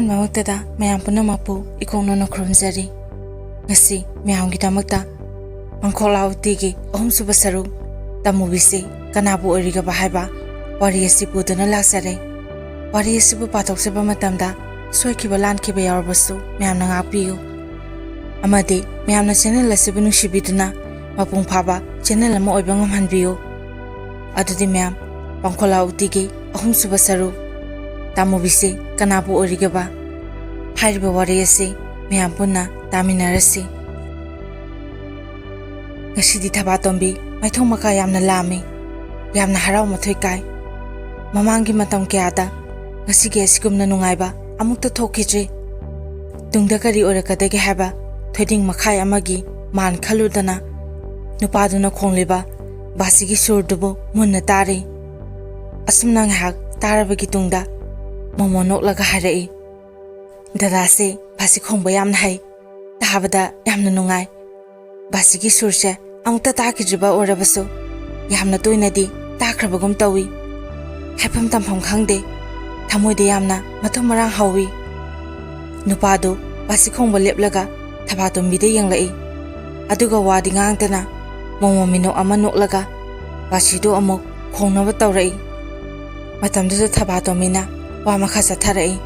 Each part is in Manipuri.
ꯑꯍꯥꯟꯕꯃꯛꯇꯗ ꯃꯌꯥꯝ ꯄꯨꯝꯅꯃꯛꯄꯨ ꯏꯀꯣꯛꯅꯅ ꯈꯨꯔꯨꯝꯖꯔꯤ꯫ ꯉꯁꯤ ꯃꯌꯥꯝꯒꯤꯗꯃꯛꯇ ꯄꯥꯡꯈꯣꯛꯂꯥ ꯎꯇꯤꯒꯤ ꯑꯍꯨꯝꯁꯨꯕ ꯁꯔꯨꯛ ꯇꯃꯨꯕꯤꯁꯤ ꯀꯅꯥꯕꯨ ꯑꯣꯏꯔꯤꯒꯕ ꯍꯥꯏꯕ ꯋꯥꯔꯤ ꯑꯁꯤ ꯄꯨꯗꯨꯅ ꯂꯥꯛꯆꯔꯦ꯫ ꯋꯥꯔꯤ ꯑꯁꯤꯕꯨ ꯄꯥꯊꯣꯛꯆꯕ ꯃꯇꯝꯗ ꯁꯣꯏꯈꯤꯕ ꯂꯥꯟꯈꯤꯕ ꯌꯥꯎꯔꯕꯁꯨ ꯃꯌꯥꯝꯅ ꯉꯥꯛꯄꯤꯌꯨ ꯑꯃꯗꯤ ꯃꯌꯥꯝꯅ ꯆꯦꯅꯦꯜ ꯑꯁꯤꯕꯨ ꯅꯨꯡꯁꯤꯕꯤꯗꯨꯅ ꯃꯄꯨꯡ ꯐꯥꯕ ꯆꯦꯅꯦꯜ ꯑꯃ ꯑꯣꯏꯕ ꯉꯝꯍꯟꯕꯤꯌꯨ꯫ ꯑꯗꯨꯗꯤ ꯃꯌꯥꯝ ꯄꯥꯡꯈꯣꯛꯂꯥ ꯎꯇꯤꯒꯤ ꯑꯍꯨꯝꯁꯨꯕ ꯁꯔꯨꯛ ꯇꯃꯨꯕꯤꯁꯤ ꯀꯅꯥꯕꯨ ꯑꯣꯏꯔꯤꯒꯕ ꯍꯥꯏꯔꯤꯕ ꯋꯥꯔꯤ ꯑꯁꯤ ꯃꯌꯥꯝ ꯄꯨꯟꯅ ꯇꯥꯃꯤꯟꯅꯔꯁꯤ꯫ ꯉꯁꯤꯗꯤ ꯊꯕꯥꯇꯣꯝꯕꯤ ꯃꯥꯏꯊꯣꯡ ꯃꯀꯥ ꯌꯥꯝꯅ ꯂꯥꯝꯃꯤ, ꯌꯥꯝꯅ ꯍꯔꯥꯎ ꯃꯊꯣꯏ ꯀꯥꯏ꯫ ꯃꯃꯥꯡꯒꯤ ꯃꯇꯝ ꯀꯌꯥꯗ ꯉꯁꯤꯒꯤ ꯑꯁꯤꯒꯨꯝꯅ ꯅꯨꯡꯉꯥꯏꯕ ꯑꯃꯨꯛꯇ ꯊꯣꯛꯈꯤꯗ꯭ꯔꯤ꯫ ꯇꯨꯡꯗ ꯀꯔꯤ ꯑꯣꯏꯔꯛꯀꯗꯒꯦ ꯍꯥꯏꯕ ꯊꯣꯏꯗꯤꯡ ꯃꯈꯥꯏ ꯑꯃꯒꯤ ꯃꯥꯟ ꯈꯜꯂꯨꯗꯅ ꯅꯨꯄꯥꯗꯨꯅ ꯈꯣꯡꯂꯤꯕ ꯕꯥꯁꯤꯒꯤ ꯁꯨꯔꯗꯨꯕꯨ ꯃꯨꯟꯅ ꯇꯥꯔꯤ꯫ ꯑꯁꯨꯝꯅ ꯉꯥꯏꯍꯥꯛ ꯇꯥꯔꯕꯒꯤ ꯇꯨꯡꯗ ꯃꯣꯃꯣ ꯅꯣꯛꯂꯒ ꯍꯥꯏꯔꯛꯏ, ꯗꯗꯥꯁꯤ ꯕꯥꯁꯤ ꯈꯣꯡꯕ ꯌꯥꯝꯅ ꯍꯩ, ꯇꯥꯕꯗ ꯌꯥꯝꯅ ꯅꯨꯡꯉꯥꯏ꯫ ꯕꯥꯁꯤꯒꯤ ꯁꯨꯔꯁꯦ ꯑꯃꯨꯛꯇ ꯇꯥꯈꯤꯗ꯭ꯔꯤꯕ ꯑꯣꯏꯔꯕꯁꯨ ꯌꯥꯝꯅ ꯇꯣꯏꯅꯗꯤ ꯇꯥꯈ꯭ꯔꯕꯒꯨꯝ ꯇꯧꯏ꯫ ꯍꯥꯏꯐꯝ ꯇꯝꯐꯝ ꯈꯪꯗꯦ, ꯊꯃꯣꯏꯗ ꯌꯥꯝꯅ ꯃꯊꯨꯝ ꯃꯔꯥꯡ ꯍꯧꯏ꯫ ꯅꯨꯄꯥꯗꯨ ꯕꯥꯁꯤ ꯈꯣꯡꯕ ꯂꯦꯞꯂꯒ ꯊꯕꯥꯇꯣꯝꯕꯤꯗ ꯌꯦꯡꯂꯛꯏ, ꯑꯗꯨꯒ ꯋꯥꯗꯤ ꯉꯥꯡꯗꯅ ꯃꯣꯃꯣ ꯃꯤꯅꯣꯛ ꯑꯃ ꯅꯣꯛꯂꯒ ꯕꯥꯁꯤꯗꯨ ꯑꯃꯨꯛ ꯈꯣꯡꯅꯕ ꯇꯧꯔꯛꯏ꯫ ꯃꯇꯝꯗꯨꯗ ꯊꯕꯥꯇꯣꯝꯕꯤꯅ ꯋꯥ ꯃꯈꯥ ꯆꯠꯊꯔꯛꯏ,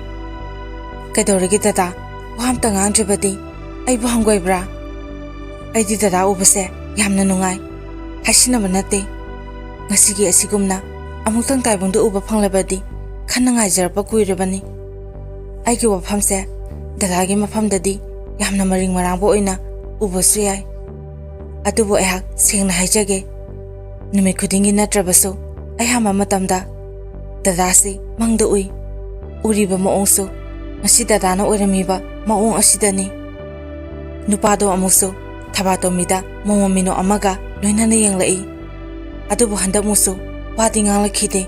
ꯀꯩꯗꯧꯔꯒꯦ ꯗꯗꯥ, ꯋꯥ ꯑꯝꯇ ꯉꯥꯡꯗ꯭ꯔꯤꯕꯗꯤ ꯑꯩꯕꯨ ꯍꯪꯒꯣꯏꯕ꯭ꯔꯥ? ꯑꯩꯗꯤ ꯗꯗꯥ ꯎꯕꯁꯦ ꯌꯥꯝꯅ ꯅꯨꯡꯉꯥꯏ, ꯍꯥꯏꯁꯤꯟꯅꯕ ꯅꯠꯇꯦ꯫ ꯉꯁꯤꯒꯤ ꯑꯁꯤꯒꯨꯝꯅ ꯑꯃꯨꯛꯇꯪ ꯇꯥꯏꯕꯪꯗ ꯎꯕ ꯐꯪꯂꯕꯗꯤ ꯈꯟꯅ ꯉꯥꯏꯖꯔꯛꯄ ꯀꯨꯏꯔꯕꯅꯤ꯫ ꯑꯩꯒꯤ ꯋꯥꯐꯝꯁꯦ ꯗꯗꯥꯒꯤ ꯃꯐꯝꯗꯗꯤ ꯌꯥꯝꯅ ꯃꯔꯤꯡ ꯃꯔꯥꯡꯕ ꯑꯣꯏꯅ ꯎꯕꯁꯨ ꯌꯥꯏ, ꯑꯗꯨꯕꯨ ꯑꯩꯍꯥꯛ ꯁꯦꯡꯅ ꯍꯥꯏꯖꯒꯦ, ꯅꯨꯃꯤꯠ ꯈꯨꯗꯤꯡꯒꯤ ꯅꯠꯇ꯭ꯔꯕꯁꯨ ꯑꯌꯥꯝꯕ ꯃꯇꯝꯗ ꯗꯗꯥꯁꯤ ꯃꯪꯗ ꯎꯏ꯫ ꯎꯔꯤꯕ ꯃꯑꯣꯡꯁꯨ ꯉꯁꯤ ꯗꯗꯥꯅ ꯑꯣꯏꯔꯝꯃꯤꯕ ꯃꯑꯣꯡ ꯑꯁꯤꯗꯅꯤ꯫ ꯅꯨꯄꯥꯗꯣ ꯑꯃꯨꯛꯁꯨ ꯊꯕꯥꯇꯣꯝꯕꯤꯗ ꯃꯣꯃꯣ ꯃꯤꯅꯣꯛ ꯑꯃꯒ ꯂꯣꯏꯅꯅ ꯌꯦꯡꯂꯛꯏ, ꯑꯗꯨꯕꯨ ꯍꯟꯗꯛꯃꯨꯛꯁꯨ ꯋꯥꯗꯤ ꯉꯥꯡꯂꯛꯈꯤꯗꯦ꯫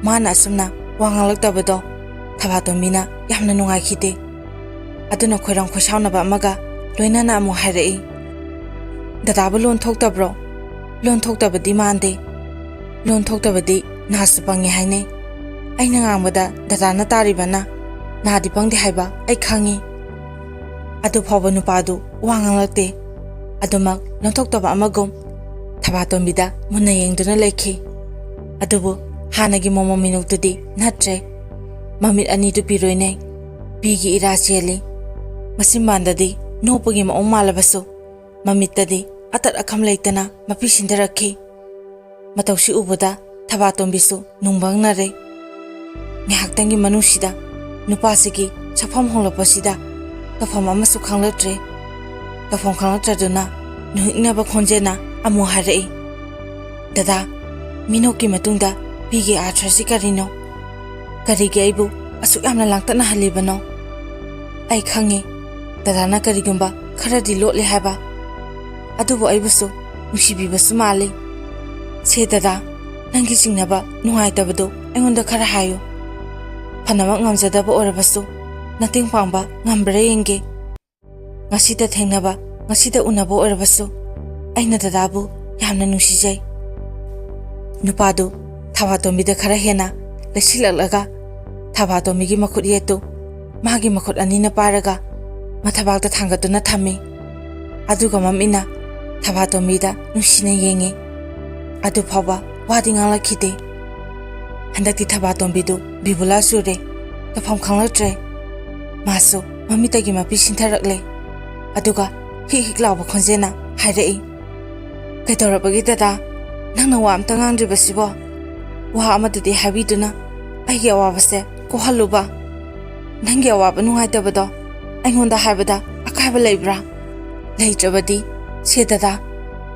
ꯃꯥꯅ ꯑꯁꯨꯝꯅ ꯋꯥ ꯉꯥꯡꯂꯛꯇꯕꯗꯣ ꯊꯕꯥꯇꯣꯝꯕꯤꯅ ꯌꯥꯝꯅ ꯅꯨꯡꯉꯥꯏꯈꯤꯗꯦ꯫ ꯑꯗꯨꯅ ꯈꯣꯏꯔꯥꯡ ꯈꯣꯏꯁꯥꯎꯅꯕ ꯑꯃꯒ ꯂꯣꯏꯅꯅ ꯑꯃꯨꯛ ꯍꯥꯏꯔꯛꯏ, ꯗꯗꯥꯕꯨ ꯂꯣꯟ ꯊꯣꯛꯇꯕ꯭ꯔꯣ? ꯂꯣꯟ ꯊꯣꯛꯇꯕꯗꯤ ꯃꯥꯟꯗꯦ, ꯂꯣꯟ ꯊꯣꯛꯇꯕꯗꯤ ꯅꯥꯁꯨ ꯄꯪꯉꯦ ꯍꯥꯏꯅꯩ꯫ ꯑꯩꯅ ꯉꯥꯡꯕꯗ ꯗꯗꯥꯅ ꯇꯥꯔꯤꯕꯅ ꯅꯥꯗꯤ ꯄꯪꯗꯦ ꯍꯥꯏꯕ ꯑꯩ ꯈꯪꯉꯤ꯫ ꯑꯗꯨ ꯐꯥꯎꯕ ꯅꯨꯄꯥꯗꯨ ꯋꯥ ꯉꯥꯡꯂꯛꯇꯦ, ꯑꯗꯨꯃꯛ ꯂꯣꯟꯊꯣꯛꯇꯕ ꯑꯃꯒꯨꯝ ꯊꯕꯥꯇꯣꯝꯕꯤꯗ ꯃꯨꯟꯅ ꯌꯦꯡꯗꯨꯅ ꯂꯩꯈꯤ꯫ ꯑꯗꯨꯕꯨ ꯍꯥꯟꯅꯒꯤ ꯃꯣꯃꯣ ꯃꯤꯅꯣꯛꯇꯨꯗꯤ ꯅꯠꯇ꯭ꯔꯦ꯫ ꯃꯃꯤꯠ ꯑꯅꯤꯗꯨ ꯄꯤꯔꯣꯏꯅꯩ, ꯄꯤꯒꯤ ꯏꯔꯥ ꯆꯦꯜꯂꯤ꯫ ꯃꯆꯤꯟꯕꯥꯟꯗꯗꯤ ꯅꯣꯛꯄꯒꯤ ꯃꯑꯣꯡ ꯃꯥꯜꯂꯕꯁꯨ ꯃꯃꯤꯠꯇꯗꯤ ꯑꯇꯠ ꯑꯈꯝ ꯂꯩꯇꯅ ꯃꯄꯤ ꯁꯤꯟꯊꯔꯛꯈꯤ꯫ ꯃꯇꯧꯁꯤ ꯎꯕꯗ ꯊꯕꯥꯇꯣꯝꯕꯤꯁꯨ ꯅꯨꯡꯕꯪꯅꯔꯦ꯫ ꯉꯥꯏꯍꯥꯛꯇꯪꯒꯤ ꯃꯅꯨꯡꯁꯤꯗ ꯅꯨꯄꯥꯁꯤꯒꯤ ꯁꯛꯐꯝ ꯍꯣꯡꯂꯛꯄꯁꯤꯗ ꯇꯧꯐꯝ ꯑꯃꯁꯨ ꯈꯪꯂꯛꯇ꯭ꯔꯦ꯫ ꯇꯧꯐꯝ ꯈꯪꯂꯛꯇ꯭ꯔꯗꯨꯅ ꯅꯨꯍꯤꯛꯅꯕ ꯈꯣꯟꯖꯦꯜꯅ ꯑꯃꯨꯛ ꯍꯥꯏꯔꯛꯏ, ꯗꯗꯥ, ꯃꯤꯅꯣꯛꯀꯤ ꯃꯇꯨꯡꯗ ꯄꯤꯒꯤ ꯑꯥꯔꯊ꯭ꯔꯁꯤ ꯀꯔꯤꯅꯣ? ꯀꯔꯤꯒꯤ ꯑꯩꯕꯨ ꯑꯁꯨꯛ ꯌꯥꯝꯅ ꯂꯥꯡꯇꯛꯅꯍꯜꯂꯤꯕꯅꯣ? ꯑꯩ ꯈꯪꯉꯤ ꯗꯗꯥꯅ ꯀꯔꯤꯒꯨꯝꯕ ꯈꯔꯗꯤ ꯂꯣꯠꯂꯦ ꯍꯥꯏꯕ, ꯑꯗꯨꯕꯨ ꯑꯩꯕꯨꯁꯨ ꯅꯨꯡꯁꯤꯕꯤꯕꯁꯨ ꯃꯥꯜꯂꯤ꯫ ꯁꯦ ꯗꯗꯥ, ꯅꯪꯒꯤ ꯆꯤꯡꯅꯕ ꯅꯨꯡꯉꯥꯏꯇꯕꯗꯨ ꯑꯩꯉꯣꯟꯗ ꯈꯔ ꯍꯥꯏꯌꯨ, ꯐꯅꯃꯛ ꯉꯝꯖꯗꯕ ꯑꯣꯏꯔꯕꯁꯨ ꯃꯇꯦꯡ ꯄꯥꯡꯕ ꯉꯝꯕ꯭ꯔꯥ ꯌꯦꯡꯒꯦ꯫ ꯉꯁꯤꯗ ꯊꯦꯡꯅꯕ, ꯉꯁꯤꯗ ꯎꯅꯕ ꯑꯣꯏꯔꯕꯁꯨ ꯑꯩꯅ ꯗꯗꯥꯕꯨ ꯌꯥꯝꯅ ꯅꯨꯡꯁꯤꯖꯩ꯫ ꯅꯨꯄꯥꯗꯨ ꯊꯕꯥꯇꯣꯝꯕꯤꯗ ꯈꯔ ꯍꯦꯟꯅ ꯂꯩꯁꯤꯜꯂꯛꯂꯒ ꯊꯕꯥꯇꯣꯝꯕꯤꯒꯤ ꯃꯈꯨꯠ ꯌꯦꯠꯇꯨ ꯃꯥꯒꯤ ꯃꯈꯨꯠ ꯑꯅꯤꯅ ꯄꯥꯏꯔꯒ ꯃꯊꯕꯥꯛꯇ ꯊꯥꯡꯒꯠꯇꯨꯅ ꯊꯝꯃꯤ, ꯑꯗꯨꯒ ꯃꯃꯤꯠꯅ ꯊꯕꯥꯇꯣꯝꯕꯤꯗ ꯅꯨꯡꯁꯤꯅ ꯌꯦꯡꯉꯤ꯫ ꯑꯗꯨ ꯐꯥꯎꯕ ꯋꯥꯗꯤ ꯉꯥꯡꯂꯛꯈꯤꯗꯦ꯫ ꯍꯟꯗꯛꯇꯤ ꯊꯕꯥꯇꯣꯝꯕꯤꯗꯨ ꯕꯤꯕꯨꯂꯥ ꯆꯨꯔꯦ, ꯇꯧꯐꯝ ꯈꯪꯂꯛꯇ꯭ꯔꯦ꯫ ꯃꯥꯁꯨ ꯃꯃꯤꯠꯇꯒꯤ ꯃꯄꯤ ꯁꯤꯟꯊꯔꯛꯂꯦ, ꯑꯗꯨꯒ ꯍꯤꯛ ꯍꯤꯛ ꯂꯥꯎꯕ ꯈꯣꯟꯖꯦꯜꯅ ꯍꯥꯏꯔꯛꯏ, ꯀꯩꯗꯧꯔꯕꯒꯦ ꯗꯗꯥ, ꯅꯪꯅ ꯋꯥ ꯑꯝꯇ ꯉꯥꯡꯗ꯭ꯔꯤꯕꯁꯤꯕꯣ? ꯋꯥ ꯑꯃꯗꯗꯤ ꯍꯥꯏꯕꯤꯗꯨꯅ ꯑꯩꯒꯤ ꯑꯋꯥꯕꯁꯦ ꯀꯣꯛꯍꯜꯂꯨꯕ꯫ ꯅꯪꯒꯤ ꯑꯋꯥꯕ ꯅꯨꯡꯉꯥꯏꯇꯕꯗꯣ ꯑꯩꯉꯣꯟꯗ ꯍꯥꯏꯕꯗ ꯑꯀꯥꯏꯕ ꯂꯩꯕ꯭ꯔꯥ? ꯂꯩꯇ꯭ꯔꯕꯗꯤ ꯁꯦ ꯗꯗꯥ,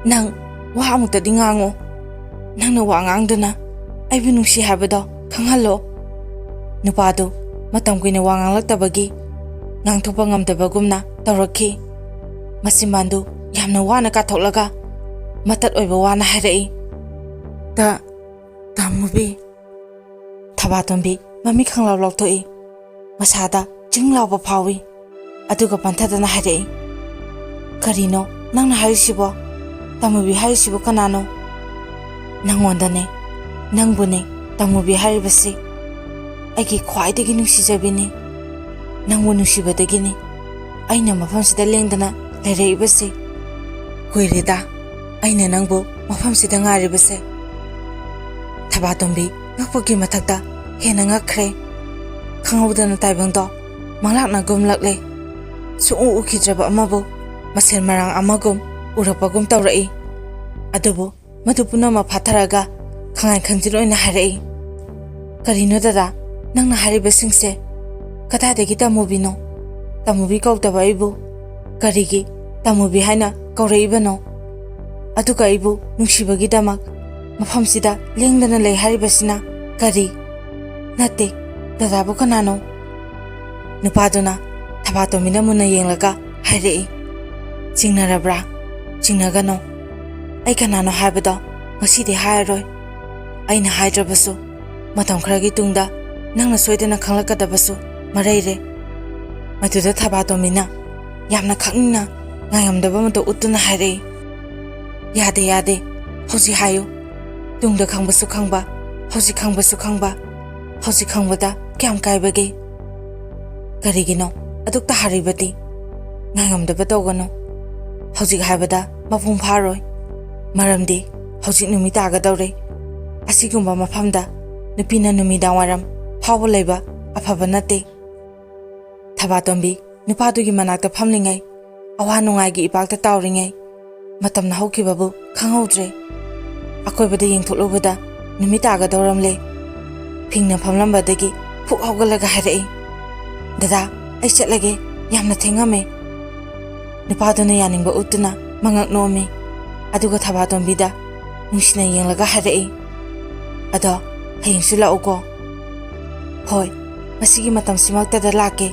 ꯅꯪ ꯋꯥ ꯑꯃꯨꯛꯇꯗꯤ ꯉꯥꯡꯉꯨ꯫ ꯅꯪꯅ ꯋꯥ ꯉꯥꯡꯗꯨꯅ ꯑꯩꯕꯨ ꯅꯨꯡꯁꯤ ꯍꯥꯏꯕꯗꯣ ꯈꯪꯍꯜꯂꯣ꯫ ꯅꯨꯄꯥꯗꯨ ꯃꯇꯝ ꯀꯨꯏꯅ ꯋꯥ ꯉꯥꯡꯂꯛꯇꯕꯒꯤ ꯉꯥꯡꯊꯣꯛꯄ ꯉꯝꯗꯕꯒꯨꯝꯅ ꯇꯧꯔꯛꯈꯤ꯫ ꯃꯆꯤꯟꯕꯥꯟꯗꯨ ꯌꯥꯝꯅ ꯋꯥꯅ ꯀꯥꯊꯣꯛꯂꯒ ꯃꯇꯠ ꯑꯣꯏꯕ ꯋꯥꯅ ꯍꯥꯏꯔꯛꯏ, ꯇꯃꯨꯕꯤ꯫ ꯊꯕꯥꯇꯣꯝꯕꯤ ꯃꯃꯤ ꯈꯪꯂꯥꯎ ꯂꯥꯎꯊꯣꯛꯏ, ꯃꯁꯥꯗ ꯆꯤꯡ ꯂꯥꯎꯕ ꯐꯥꯎꯏ, ꯑꯗꯨꯒ ꯄꯟꯊꯗꯅ ꯍꯥꯏꯔꯛꯏ, ꯀꯔꯤꯅꯣ ꯅꯪꯅ ꯍꯥꯏꯔꯤꯁꯤꯕꯣ? ꯇꯃꯨꯕꯤ ꯍꯥꯏꯔꯤꯁꯤꯕꯨ ꯀꯅꯥꯅꯣ? ꯅꯪꯉꯣꯟꯗꯅꯦ, ꯅꯪꯕꯨꯅꯦ ꯇꯃꯨꯕꯤ ꯍꯥꯏꯔꯤꯕꯁꯤ꯫ ꯑꯩꯒꯤ ꯈ꯭ꯋꯥꯏꯗꯒꯤ ꯅꯨꯡꯁꯤꯖꯕꯤꯅꯤ, ꯅꯪꯕꯨ ꯅꯨꯡꯁꯤꯕꯗꯒꯤꯅꯤ ꯑꯩꯅ ꯃꯐꯝꯁꯤꯗ ꯂꯦꯡꯗꯅ ꯂꯩꯔꯛꯏꯕꯁꯦ ꯀꯨꯏꯔꯦꯗ ꯑꯩꯅ ꯅꯪꯕꯨ ꯃꯐꯝꯁꯤꯗ ꯉꯥꯏꯔꯤꯕꯁꯦ ꯊꯕꯥꯇꯣꯝꯕꯤ ꯉꯛꯄꯒꯤ ꯃꯊꯛꯇ ꯍꯦꯟꯅ ꯉꯛꯈ꯭ꯔꯦ ꯈꯪꯍꯧꯗꯅ ꯇꯥꯏꯕꯪꯗꯣ ꯃꯪꯂꯥꯛꯅ ꯒꯨꯝꯂꯛꯂꯦ ꯁꯨꯡꯎ ꯎꯈꯤꯗ꯭ꯔꯕ ꯑꯃꯕꯨ ꯃꯁꯦꯟ ꯃꯔꯥꯡ ꯑꯃꯒꯨꯝ ꯎꯔꯛꯄꯒꯨꯝ ꯇꯧꯔꯛꯏ ꯑꯗꯨꯕꯨ ꯃꯗꯨ ꯄꯨꯝꯅꯃꯛ ꯐꯥꯊꯔꯒ ꯈꯪꯉꯥꯏ ꯈꯪꯖꯤꯟ ꯑꯣꯏꯅ ꯍꯥꯏꯔꯛꯏ ꯀꯔꯤꯅꯣ ꯗꯗꯥ ꯅꯪꯅ ꯍꯥꯏꯔꯤꯕꯁꯤꯡꯁꯦ ꯀꯗꯥꯏꯗꯒꯤ ꯇꯃꯨꯕꯤꯅꯣ ꯇꯃꯨꯕꯤ ꯀꯧꯗꯕ ꯑꯩꯕꯨ ꯀꯔꯤꯒꯤ ꯇꯃꯨꯕꯤ ꯍꯥꯏꯅ ꯀꯧꯔꯛꯏꯕꯅꯣ ꯑꯗꯨꯒ ꯑꯩꯕꯨ ꯅꯨꯡꯁꯤꯕꯒꯤꯗꯃꯛ ꯃꯐꯝꯁꯤꯗ ꯂꯦꯡꯗꯅ ꯂꯩ ꯍꯥꯏꯔꯤꯕꯁꯤꯅ ꯀꯔꯤ ꯅꯠꯇꯦ ꯗꯗꯥꯕꯨ ꯀꯅꯥꯅꯣ ꯅꯨꯄꯥꯗꯨꯅ ꯊꯕꯥꯇꯣꯝꯕꯤꯅ ꯃꯨꯟꯅ ꯌꯦꯡꯂꯒ ꯍꯥꯏꯔꯛꯏ ꯆꯤꯡꯅꯔꯕ꯭ꯔꯥ ꯆꯤꯡꯅꯒꯅꯣ ꯑꯩ ꯀꯅꯥꯅꯣ ꯍꯥꯏꯕꯗꯣ ꯉꯁꯤꯗꯤ ꯍꯥꯏꯔꯔꯣꯏ ꯑꯩꯅ ꯍꯥꯏꯗ꯭ꯔꯕꯁꯨ ꯃꯇꯝ ꯈꯔꯒꯤ ꯇꯨꯡꯗ ꯅꯪꯅ ꯁꯣꯏꯗꯅ ꯈꯪꯂꯛꯀꯗꯕꯁꯨ ꯃꯔꯩꯔꯦ ꯃꯗꯨꯗ ꯊꯕꯥꯇꯣꯝꯕꯤꯅ ꯌꯥꯝꯅ ꯈꯪꯅꯤꯡꯅ ꯉꯥꯏꯉꯝꯗꯕ ꯃꯇꯧ ꯎꯠꯇꯨꯅ ꯍꯥꯏꯔꯛꯏ ꯌꯥꯗꯦ ꯌꯥꯗꯦ ꯍꯧꯖꯤꯛ ꯍꯥꯏꯌꯨ ꯇꯨꯡꯗ ꯈꯪꯕꯁꯨ ꯈꯪꯕ ꯍꯧꯖꯤꯛ ꯈꯪꯕꯁꯨ ꯈꯪꯕ ꯍꯧꯖꯤꯛ ꯈꯪꯕꯗ ꯀꯌꯥꯝ ꯀꯥꯏꯕꯒꯦ ꯀꯔꯤꯒꯤꯅꯣ ꯑꯗꯨꯛꯇ ꯍꯥꯏꯔꯤꯕꯗꯤ ꯉꯥꯏꯉꯝꯗꯕ ꯇꯧꯒꯅꯨ ꯍꯧꯖꯤꯛ ꯍꯥꯏꯕꯗ ꯃꯄꯨꯡ ꯐꯥꯔꯣꯏ ꯃꯔꯝꯗꯤ ꯍꯧꯖꯤꯛ ꯅꯨꯃꯤꯠ ꯇꯥꯒꯗꯧꯔꯦ ꯑꯁꯤꯒꯨꯝꯕ ꯃꯐꯝꯗ ꯅꯨꯄꯤꯅ ꯅꯨꯃꯤꯗꯥꯡꯋꯥꯏꯔꯝ ꯐꯥꯎꯕ ꯂꯩꯕ ꯑꯐꯕ ꯅꯠꯇꯦ ꯊꯕꯥꯇꯣꯝꯕꯤ ꯅꯨꯄꯥꯗꯨꯒꯤ ꯃꯅꯥꯛꯇ ꯐꯝꯂꯤꯉꯩ ꯑꯋꯥ ꯅꯨꯡꯉꯥꯏꯒꯤ ꯏꯄꯥꯛꯇ ꯇꯥꯎꯔꯤꯉꯩ ꯃꯇꯝꯅ ꯍꯧꯈꯤꯕꯕꯨ ꯈꯪꯍꯧꯗ꯭ꯔꯦ ꯑꯀꯣꯏꯕꯗ ꯌꯦꯡꯊꯣꯛꯂꯨꯕꯗ ꯅꯨꯃꯤꯠ ꯇꯥꯒꯗꯧꯔꯝꯂꯦ ꯐꯤꯡꯅ ꯐꯝꯂꯝꯕꯗꯒꯤ ꯐꯨꯛ ꯍꯧꯒꯠꯂꯒ ꯍꯥꯏꯔꯛꯏ ꯗꯗꯥ ꯑꯩ ꯆꯠꯂꯒꯦ ꯌꯥꯝꯅ ꯊꯦꯡꯉꯝꯃꯦ ꯅꯨꯄꯥꯗꯨꯅ ꯌꯥꯅꯤꯡꯕ ꯎꯠꯇꯨꯅ ꯃꯉꯛ ꯅꯣꯝꯃꯤ ꯑꯗꯨꯒ ꯊꯕꯥꯇꯣꯝꯕꯤꯗ ꯅꯨꯡꯁꯤꯅ ꯌꯦꯡꯂꯒ ꯍꯥꯏꯔꯛꯏ ꯑꯗꯣ ꯍꯌꯦꯡꯁꯨ ꯂꯥꯛꯎꯀꯣ ꯍꯣꯏ ꯃꯁꯤꯒꯤ ꯃꯇꯝꯁꯤꯃꯛꯇꯗ ꯂꯥꯛꯀꯦ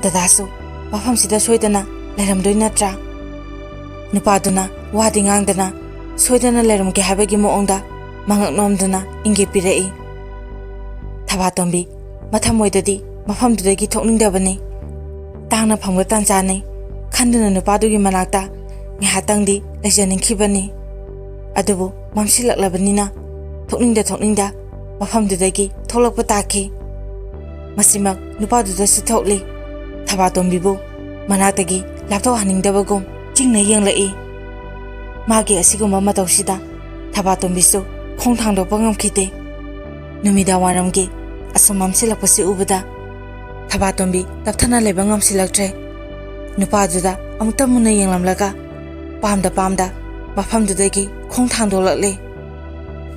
ꯗꯗꯥꯁꯨ ꯃꯐꯝꯁꯤꯗ ꯁꯣꯏꯗꯅ ꯂꯩꯔꯝꯗꯣꯏ ꯅꯠꯇ꯭ꯔꯥ ꯅꯨꯄꯥꯗꯨꯅ ꯋꯥꯗꯤ ꯉꯥꯡꯗꯅ ꯁꯣꯏꯗꯅ ꯂꯩꯔꯝꯒꯦ ꯍꯥꯏꯕꯒꯤ ꯃꯑꯣꯡꯗ ꯃꯉꯛ ꯅꯣꯝꯗꯨꯅ ꯏꯪꯒꯤꯠ ꯄꯤꯔꯛꯏ ꯊꯕꯥꯇꯣꯝꯕꯤ ꯃꯊꯃꯣꯏꯗꯗꯤ ꯃꯐꯝꯗꯨꯗꯒꯤ ꯊꯣꯛꯅꯤꯡꯗꯕꯅꯤ ꯇꯥꯡꯅ ꯐꯪꯕ ꯇꯥꯟꯖꯥꯅꯤ ꯈꯟꯗꯨꯅ ꯅꯨꯄꯥꯗꯨꯒꯤ ꯃꯅꯥꯛꯇ ꯉꯥꯏꯍꯥꯛꯇꯪꯗꯤ ꯂꯩꯖꯅꯤꯡꯈꯤꯕꯅꯤ ꯑꯗꯨꯕꯨ ꯃꯝꯁꯤꯜꯂꯛꯂꯕꯅꯤꯅ ꯊꯣꯛꯅꯤꯡꯗ ꯃꯐꯝꯗꯨꯗꯒꯤ ꯊꯣꯛꯂꯛꯄ ꯇꯥꯈꯤ ꯃꯁꯤꯃꯛ ꯅꯨꯄꯥꯗꯨꯗꯁꯨ ꯊꯣꯛꯂꯤ ꯊꯕꯥꯇꯣꯝꯕꯤꯕꯨ ꯃꯅꯥꯛꯇꯒꯤ ꯂꯥꯞꯊꯣꯛꯍꯟꯅꯤꯡꯗꯕꯒꯨꯝ ꯆꯤꯡꯅ ꯌꯦꯡꯂꯛꯏ ꯃꯥꯒꯤ ꯑꯁꯤꯒꯨꯝꯕ ꯃꯇꯧꯁꯤꯗ ꯊꯕꯥꯇꯣꯝꯕꯤꯁꯨ ꯈꯣꯡ ꯊꯥꯡꯗꯣꯛꯄ ꯉꯝꯈꯤꯗꯦ ꯅꯨꯃꯤꯗꯥꯡꯋꯥꯏꯔꯝꯒꯤ ꯑꯁꯨꯝ ꯃꯝꯁꯤꯜꯂꯛꯄꯁꯤ ꯎꯕꯗ ꯊꯕꯥꯇꯣꯝꯕꯤ ꯇꯞꯊꯅ ꯂꯩꯕ ꯉꯝꯁꯤꯜꯂꯛꯇ꯭ꯔꯦ ꯅꯨꯄꯥꯗꯨꯗ ꯑꯃꯨꯛꯇ ꯃꯨꯟꯅ ꯌꯦꯡꯂꯝꯂꯒ ꯄꯥꯝꯗ ꯃꯐꯝꯗꯨꯗꯒꯤ ꯈꯣꯡ ꯊꯥꯡꯗꯣꯛꯂꯛꯂꯦ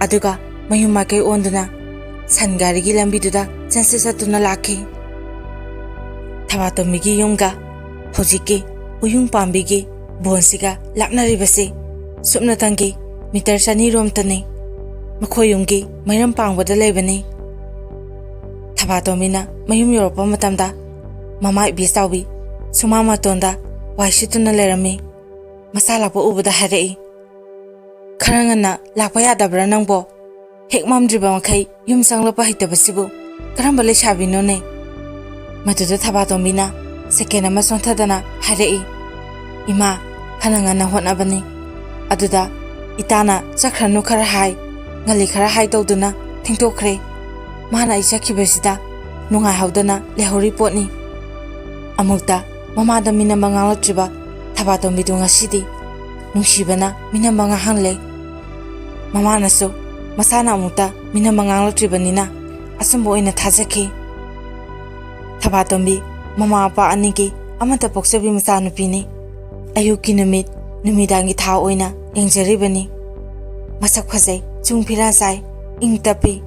ꯑꯗꯨꯒ ꯃꯌꯨꯝ ꯃꯥꯏꯀꯩ ꯑꯣꯟꯗꯨꯅ ꯁꯟ ꯒꯥꯔꯤꯒꯤ ꯂꯝꯕꯤꯗꯨꯗ ꯆꯠꯇꯨꯅ ꯂꯥꯛꯈꯤ ꯊꯕꯥꯇꯣꯝꯕꯤꯒꯤ ꯌꯨꯝꯒ ꯍꯧꯖꯤꯛꯀꯤ ꯎꯌꯨꯡ ꯄꯥꯝꯕꯤꯒꯤ ꯕꯣꯟꯁꯤꯒ ꯂꯥꯞꯅꯔꯤꯕꯁꯤ ꯁꯨꯞꯅꯇꯪꯒꯤ ꯃꯤꯇꯔ 200ꯔꯣꯝꯇꯅꯤ ꯃꯈꯣꯏ ꯌꯨꯝꯒꯤ ꯃꯩꯔꯝ ꯄꯥꯡꯕꯗ ꯂꯩꯕꯅꯤ ꯊꯕꯥꯇꯣꯝꯕꯤꯅ ꯃꯌꯨꯝ ꯌꯧꯔꯛꯄ ꯃꯇꯝꯗ ꯃꯃꯥ ꯏꯕꯦꯆꯥꯎꯕꯤ ꯁꯨꯃꯥꯡ ꯃꯇꯣꯟꯗ ꯋꯥꯏ ꯁꯤꯠꯇꯨꯅ ꯂꯩꯔꯝꯃꯤ ꯃꯆꯥ ꯂꯥꯛꯄ ꯎꯕꯗ ꯍꯥꯏꯔꯛꯏ ꯈꯔ ꯉꯟꯅ ꯂꯥꯛꯄ ꯌꯥꯗꯕ꯭ꯔꯥ ꯅꯪꯕꯣ ꯍꯦꯛ ꯃꯝꯗ꯭ꯔꯤꯕ ꯃꯈꯩ ꯌꯨꯝ ꯆꯪꯂꯛꯄ ꯍꯩꯇꯕꯁꯤꯕꯨ ꯀꯔꯝꯕ ꯂꯩꯁꯥꯕꯤꯅꯣꯅꯦ ꯃꯗꯨꯗ ꯊꯕꯥꯇꯣꯝꯕꯤꯅ ꯁꯦꯀꯦꯟ ꯑꯃ ꯆꯣꯟꯊꯗꯅ ꯍꯥꯏꯔꯛꯏ ꯏꯃꯥ ꯐꯅ ꯉꯟꯅ ꯍꯣꯠꯅꯕꯅꯤ ꯑꯗꯨꯗ ꯏꯇꯥꯅ ꯆꯠꯈ꯭ꯔꯅꯨ ꯈꯔ ꯍꯥꯏ ꯉꯜꯂꯤ ꯈꯔ ꯍꯥꯏ ꯇꯧꯗꯨꯅ ꯊꯦꯡꯗꯣꯛꯈ꯭ꯔꯦ ꯃꯥꯅ ꯑꯩ ꯆꯠꯈꯤꯕꯁꯤꯗ ꯅꯨꯡꯉꯥꯏꯍꯧꯗꯅ ꯂꯩꯍꯧꯔꯤ ꯄꯣꯠꯅꯤ ꯑꯃꯨꯛꯇ ꯃꯃꯥꯗ ꯃꯤꯅꯝꯕ ꯉꯥꯡꯂꯛꯇ꯭ꯔꯤꯕ ꯊꯕꯥꯇꯣꯝꯕꯤꯗꯨ ꯉꯁꯤꯗꯤ ꯅꯨꯡꯁꯤꯕꯅ ꯃꯤꯅꯝꯕ ꯉꯥꯡꯍꯜꯂꯦ ꯃꯃꯥꯅꯁꯨ ꯃꯁꯥꯅ ꯑꯃꯨꯛꯇ ꯃꯤꯅꯝꯕ ꯉꯥꯡꯂꯛꯇ꯭ꯔꯤꯕꯅꯤꯅ ꯑꯆꯨꯝꯕ ꯑꯣꯏꯅ ꯊꯥꯖꯈꯤ ꯊꯕꯥꯇꯣꯝꯕꯤ ꯃꯃꯥ ꯃꯄꯥ ꯑꯅꯤꯒꯤ ꯑꯃꯠꯇ ꯄꯣꯛꯆꯕꯤ ꯃꯆꯥꯅꯨꯄꯤꯅꯤ ꯑꯌꯨꯛꯀꯤ ꯅꯨꯃꯤꯠ ꯅꯨꯃꯤꯗꯥꯡꯒꯤ ꯊꯥ ꯑꯣꯏꯅ ꯌꯦꯡꯖꯔꯤꯕꯅꯤ ꯃꯁꯛ ꯐꯖꯩ ꯆꯨꯡ ꯐꯤꯔꯥ ꯆꯥꯏ ꯏꯪ ꯇꯞꯄꯤ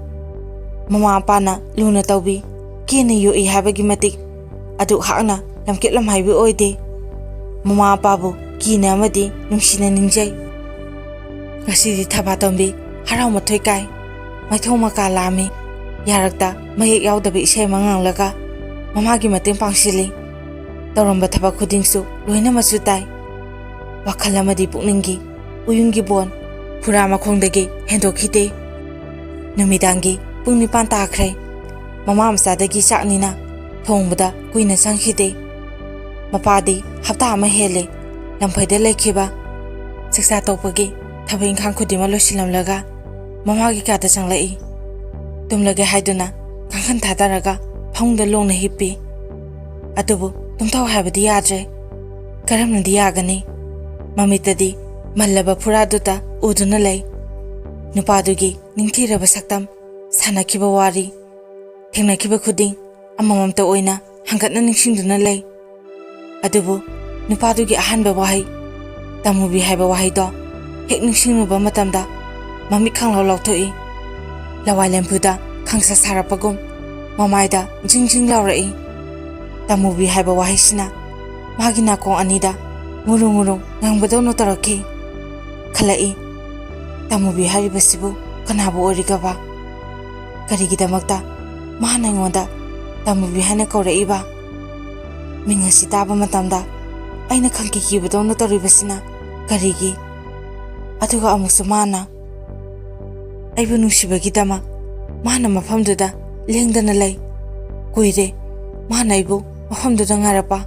ꯃꯃꯥ ꯃꯄꯥꯅ ꯂꯨꯅ ꯇꯧꯕꯤ ꯀꯦꯅ ꯌꯣꯛꯏ ꯍꯥꯏꯕꯒꯤ ꯃꯇꯤꯛ ꯑꯗꯨꯛ ꯍꯥꯛꯅ ꯂꯝꯀꯦꯠ ꯂꯝꯍꯥꯏꯕꯤ ꯑꯣꯏꯗꯦ ꯃꯃꯥ ꯃꯄꯥꯕꯨ ꯀꯤꯅ ꯑꯃꯗꯤ ꯅꯨꯡꯁꯤꯅ ꯅꯤꯡꯖꯩ ꯉꯁꯤꯗꯤ ꯊꯕꯥꯇꯣꯝꯕꯤ ꯍꯔꯥꯎ ꯃꯊꯣꯏ ꯀꯥꯏ ꯃꯩꯊꯣꯡ ꯃꯀꯥ ꯂꯥꯝꯃꯤ ꯌꯥꯔꯛꯇ ꯃꯌꯦꯛ ꯌꯥꯎꯗꯕ ꯏꯁꯩ ꯑꯃ ꯉꯪꯂꯒ ꯃꯃꯥꯒꯤ ꯃꯇꯦꯡ ꯄꯥꯡꯁꯤꯜꯂꯤ ꯇꯧꯔꯝꯕ ꯊꯕꯛ ꯈꯨꯗꯤꯡꯁꯨ ꯂꯣꯏꯅ ꯃꯆꯨ ꯇꯥꯏ ꯋꯥꯈꯜ ꯑꯃꯗꯤ ꯄꯨꯛꯅꯤꯡꯒꯤ ꯎꯌꯨꯡꯒꯤ ꯕꯣꯟ ꯐꯨꯔꯥ ꯃꯈꯣꯡꯗꯒꯤ ꯍꯦꯟꯗꯣꯛꯈꯤꯗꯦ ꯅꯨꯃꯤꯗꯥꯡꯒꯤ ꯄꯨꯡ 9 ꯇꯥꯈ꯭ꯔꯦ ꯃꯃꯥ ꯃꯆꯥꯗꯒꯤ ꯆꯥꯛꯅꯤꯅ ꯊꯣꯡꯕꯗ ꯀꯨꯏꯅ ꯆꯪꯈꯤꯗꯦ ꯃꯄꯥꯗꯤ ꯍꯞꯇꯥ ꯑꯃ ꯍꯦꯜꯂꯦ ꯂꯝꯐꯩꯗ ꯂꯩꯈꯤꯕ ꯆꯥꯛꯆꯥ ꯇꯣꯛꯄꯒꯤ ꯊꯕꯛ ꯏꯪꯈꯥꯡ ꯈꯨꯗꯤꯡꯃꯛ ꯂꯣꯏꯁꯤꯜꯂꯝꯂꯒ ꯃꯃꯥꯒꯤ ꯀꯥꯗ ꯆꯪꯂꯛꯏ ꯇꯨꯝꯂꯒꯦ ꯍꯥꯏꯗꯨꯅ ꯀꯥꯡꯈꯟ ꯊꯥꯗꯔꯒ ꯐꯃꯨꯡꯗ ꯂꯣꯡꯅ ꯍꯤꯞꯄꯤ ꯑꯗꯨꯕꯨ ꯇꯨꯝꯊꯧ ꯍꯥꯏꯕꯗꯤ ꯌꯥꯗ꯭ꯔꯦ꯫ ꯀꯔꯝꯅꯗꯤ ꯌꯥꯒꯅꯤ? ꯃꯃꯤꯠꯇꯗꯤ ꯃꯜꯂꯕ ꯐꯨꯔꯥꯗꯨꯇ ꯎꯗꯨꯅ ꯂꯩ꯫ ꯅꯨꯄꯥꯗꯨꯒꯤ ꯅꯤꯡꯊꯤꯔꯕ ꯁꯛꯇꯝ, ꯁꯥꯟꯅꯈꯤꯕ ꯋꯥꯔꯤ, ꯊꯦꯡꯅꯈꯤꯕ ꯈꯨꯗꯤꯡ ꯑꯃꯃꯝꯇ ꯑꯣꯏꯅ ꯍꯪꯒꯠꯅ ꯅꯤꯡꯁꯤꯡꯗꯨꯅ ꯂꯩ꯫ ꯑꯗꯨꯕꯨ ꯅꯨꯄꯥꯗꯨꯒꯤ ꯑꯍꯥꯟꯕ ꯋꯥꯍꯩ ꯇꯃꯨꯕꯤ ꯍꯥꯏꯕ ꯋꯥꯍꯩꯗꯣ ꯍꯦꯛ ꯅꯤꯡꯁꯤꯡꯂꯨꯕ ꯃꯇꯝꯗ ꯃꯃꯤꯠ ꯈꯪꯂꯥꯎ ꯂꯥꯎꯊꯣꯛꯏ꯫ ꯂꯋꯥꯏ ꯂꯦꯝꯐꯨꯗ ꯈꯪꯁꯥ ꯁꯥꯔꯛꯄꯒꯨꯝ ꯃꯃꯥꯏꯗ ꯖꯤꯡ ꯖꯤꯡ ꯂꯥꯎꯔꯛꯏ꯫ ꯇꯃꯨꯕꯤ ꯍꯥꯏꯕ ꯋꯥꯍꯩꯁꯤꯅ ꯃꯥꯒꯤ ꯅꯥꯀꯣꯡ ꯑꯅꯤꯗ ꯉꯨꯔꯨꯡ ꯉꯨꯔꯨꯡ ꯉꯪꯕꯗꯧꯅ ꯇꯧꯔꯛꯈꯤ꯫ ꯈꯜꯂꯛꯏ, ꯇꯃꯨꯕꯤ ꯍꯥꯏꯔꯤꯕꯁꯤꯕꯨ ꯀꯅꯥꯕꯨ ꯑꯣꯏꯔꯤꯒꯕ? ꯀꯔꯤꯒꯤꯗꯃꯛꯇ ꯃꯥꯅ ꯑꯩꯉꯣꯟꯗ ꯇꯃꯨꯕꯤ ꯍꯥꯏꯅ ꯀꯧꯔꯛꯏꯕ? ꯃꯤꯡ ꯑꯁꯤ ꯇꯥꯕ ꯃꯇꯝꯗ ꯑꯩꯅ ꯈꯪꯀꯤꯈꯤꯕꯗꯧꯅ ꯇꯧꯔꯤꯕꯁꯤꯅ ꯀꯔꯤꯒꯤ? ꯑꯗꯨꯒ ꯑꯃꯨꯛꯁꯨ ꯃꯥꯅ ꯑꯩꯕꯨ ꯅꯨꯡꯁꯤꯕꯒꯤꯗꯃꯛ ꯃꯥꯅ ꯃꯐꯝꯗꯨꯗ ꯂꯦꯡꯗꯅ ꯂꯩ꯫ ꯀꯨꯏꯔꯦ ꯃꯥꯅ ꯑꯩꯕꯨ ꯃꯐꯝꯗꯨꯗ ꯉꯥꯏꯔꯛꯄ꯫